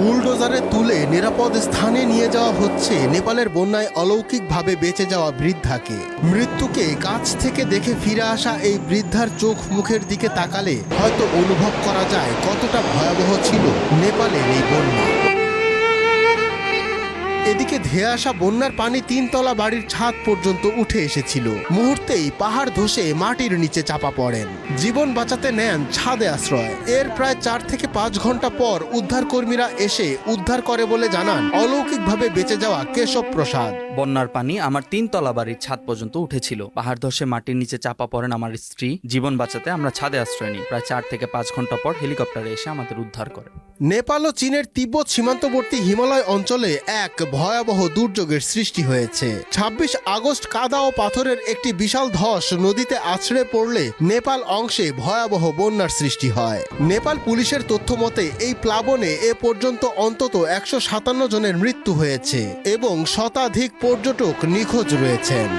বুলডোজারে তুলে নিরাপদ স্থানে নিয়ে যাওয়া হচ্ছে নেপালের বন্যায় অলৌকিকভাবে বেঁচে যাওয়া বৃদ্ধাকে। মৃত্যুকে কাছ থেকে দেখে ফিরে আসা এই বৃদ্ধার চোখ মুখের দিকে তাকালে হয়তো অনুভব করা যায় কতটা ভয়াবহ ছিল নেপালের এই বন্যা। এদিকে ধেয়ে আসা বন্যার পানি 3 তলা বাড়ির ছাদ পর্যন্ত উঠে এসেছিল। মুহূর্তেই পাহাড় ধসে মাটির নিচে চাপা পড়েন। জীবন বাঁচাতে নেন ছাদে আশ্রয়। এর প্রায় 4 থেকে 5 ঘন্টা পর উদ্ধারকর্মীরা এসে উদ্ধার করে বলে জানান অলৌকিকভাবে বেঁচে যাওয়া কেশব প্রসাদ। বন্যার পানি আমার 3 তলা বাড়ির ছাদ পর্যন্ত উঠেছিল। পাহাড় ধসে মাটির নিচে চাপা পড়েন আমার স্ত্রী। জীবন বাঁচাতে আমরা ছাদে আশ্রয় নিই। প্রায় 4 থেকে 5 ঘন্টা পর হেলিকপ্টারে এসে আমাদের উদ্ধার করে। নেপাল ও চীনের তিব্বত সীমান্তবর্তী হিমালয় অঞ্চলে এক ভয়াবহ দুর্যোগের সৃষ্টি হয়েছে। 26 আগস্ট কাদা ও পাথরের একটি বিশাল ধস নদীতে আছড়ে পড়লে নেপাল অংশে ভয়াবহ বন্যার সৃষ্টি হয়। নেপাল পুলিশের তথ্য মতে এই প্লাবনে এ পর্যন্ত অন্তত 157 জনের মৃত্যু হয়েছে এবং শতাধিক পর্যটক নিখোঁজ রয়েছেন।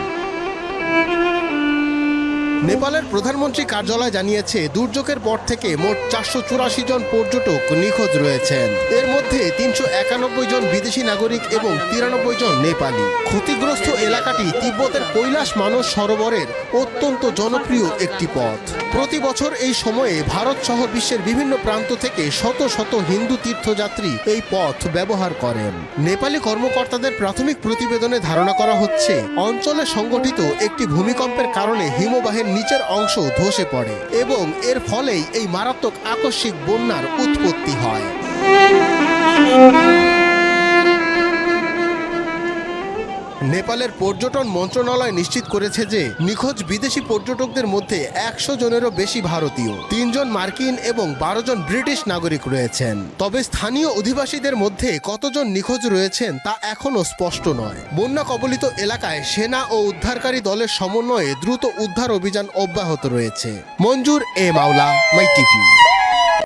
নেপালের প্রধানমন্ত্রী কার্যালয় জানিয়েছে দুর্যোগের পর থেকে মোট 484 জন পর্যটক নিখোঁজ রয়েছেন। এর মধ্যে 391 জন বিদেশি নাগরিক এবং 93 জন নেপালি। ক্ষতিগ্রস্ত এলাকাটি তিব্বতের কৈলাস মানস সরোবরের অত্যন্ত জনপ্রিয় একটি পথ। প্রতি বছর এই সময়ে ভারত সহ বিশ্বের বিভিন্ন প্রান্ত থেকে শত শত হিন্দু তীর্থযাত্রী এই পথ ব্যবহার করেন। নেপালি কর্মকর্তাদের প্রাথমিক প্রতিবেদনে ধারণা করা হচ্ছে অঞ্চলে সংঘটিত একটি ভূমিকম্পের কারণে হিমবাহের নিচের অংশ ধসে পড়ে এবং এর ফলেই এই মারাত্মক আকস্মিক বন্যার উৎপত্তি হয়। নেপালের পর্যটন মন্ত্রণালয় নিশ্চিত করেছে যে নিখোঁজ বিদেশি পর্যটকদের মধ্যে 100 জনেরও বেশি ভারতীয়, 3 জন মার্কিন এবং 12 জন ব্রিটিশ নাগরিক রয়েছেন। তবে স্থানীয় অধিবাসীদের মধ্যে কতজন নিখোঁজ রয়েছেন তা এখনও স্পষ্ট নয়। বন্যা কবলিত এলাকায় সেনা ও উদ্ধারকারী দলের সমন্বয়ে দ্রুত উদ্ধার অভিযান অব্যাহত রয়েছে। মঞ্জুর এ মাওলা, মাই টিভি।